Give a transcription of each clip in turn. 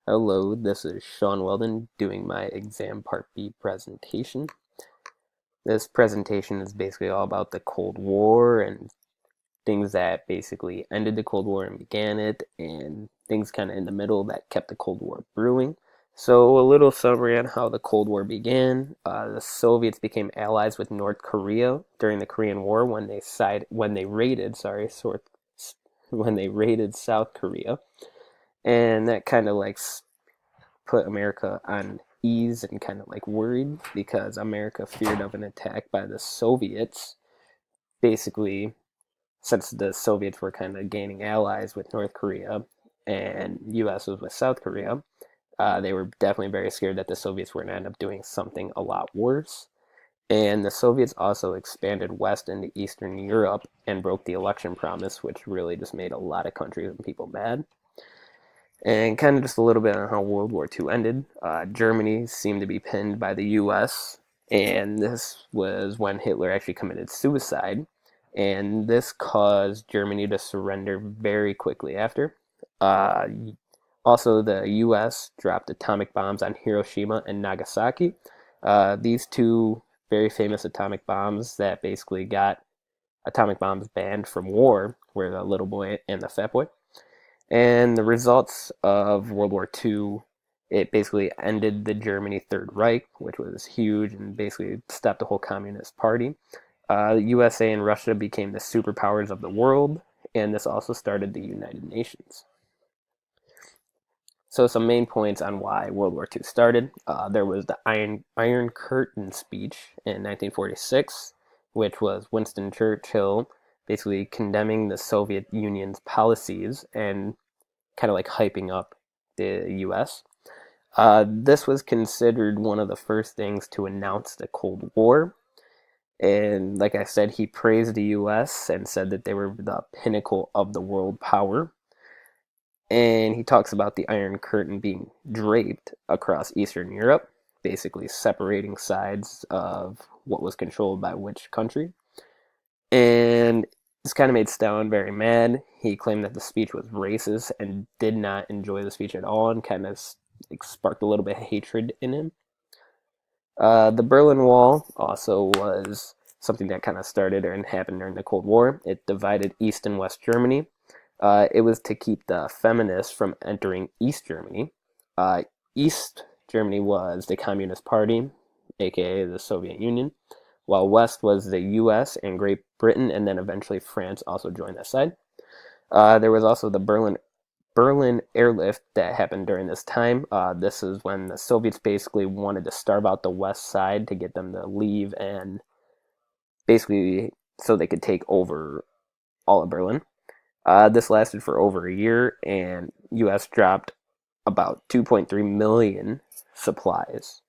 Hello, this is Sean Weldon doing my exam part B presentation. This presentation is basically all about the Cold War and things that basically ended the Cold War and began it, and things kind of in the middle that kept the Cold War brewing. So, a little summary on how the Cold War began. The Soviets became allies with North Korea during the Korean War when they raided, when they raided South Korea, and that kind of put America on ease and kind of worried because America feared of an attack by the Soviets. Basically, since the Soviets were kind of gaining allies with North Korea and U.S. was with South Korea, they were definitely very scared that the Soviets were going to end up doing something a lot worse. And the Soviets also expanded west into Eastern Europe and broke the election promise, which really just made a lot of countries and people mad. And kind of just a little bit on how World War II ended. Germany seemed to be pinned by the US, and this was when Hitler actually committed suicide. And this caused Germany to surrender very quickly after. Uh, Also, the US dropped atomic bombs on Hiroshima and Nagasaki. These two very famous atomic bombs that basically got atomic bombs banned from war were the little boy and the fat boy. And the results of World War II, it basically ended the Germany Third Reich, which was huge and basically stopped the whole Communist Party. The USA and Russia became the superpowers of the world, and this also started the United Nations. So, some main points on why World War II started. There was the Iron Curtain speech in 1946, which was Winston Churchill basically condemning the Soviet Union's policies and kind of hyping up the U.S. This was considered one of the first things to announce the Cold War. And like I said, he praised the U.S. and said that they were the pinnacle of the world power. And he talks about the Iron Curtain being draped across Eastern Europe, basically separating sides of what was controlled by which country. And this kind of made Stalin very mad. He claimed that the speech was racist and did not enjoy the speech at all, and kind of sparked a little bit of hatred in him. The Berlin Wall also was something that kind of started and happened during the Cold War. It divided East and West Germany. It was to keep the feminists from entering East Germany. Uh, East Germany was the Communist Party, aka the Soviet Union, while West was the US and Great Britain, and then eventually France also joined that side. There was also the Berlin airlift that happened during this time. This is when the Soviets basically wanted to starve out the West side to get them to leave and basically so they could take over all of Berlin. This lasted for over a year, and U.S. dropped about 2.3 million supplies.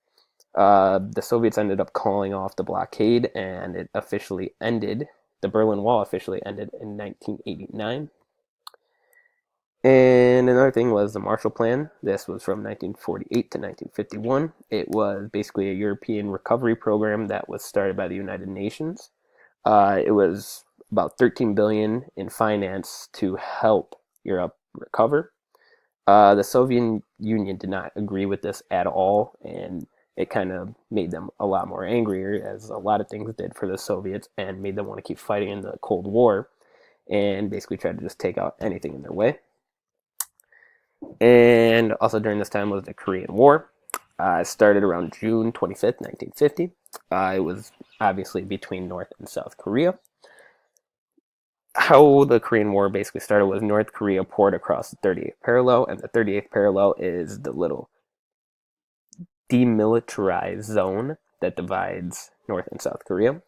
The Soviets ended up calling off the blockade, and it officially ended. The Berlin Wall officially ended in 1989. And another thing was the Marshall Plan. This was from 1948 to 1951. It was basically a European recovery program that was started by the United Nations. It was about 13 billion in finance to help Europe recover. The Soviet Union did not agree with this at all, and it kind of made them a lot more angrier, as a lot of things did for the Soviets, and made them want to keep fighting in the Cold War, and basically tried to just take out anything in their way. And also during this time was the Korean War. It started around June 25th, 1950. It was obviously between North and South Korea. How the Korean War basically started was North Korea poured across the 38th parallel, and the 38th parallel is the little demilitarized zone that divides North and South Korea.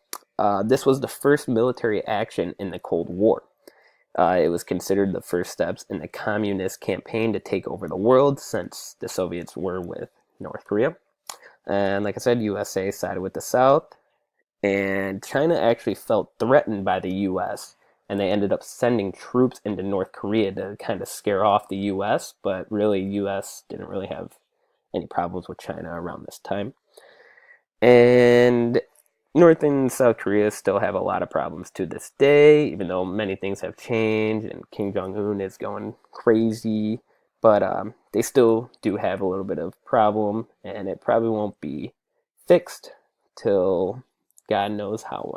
This was the first military action in the Cold War. It was considered the first steps in the communist campaign to take over the world since the Soviets were with North Korea. And like I said, USA sided with the South, and China actually felt threatened by the US, and they ended up sending troops into North Korea to kind of scare off the US, but really US didn't really have any problems with China around this time. And North and South Korea still have a lot of problems to this day, even though many things have changed and Kim Jong Un is going crazy. but they still do have a little bit of problem, and it probably won't be fixed till God knows how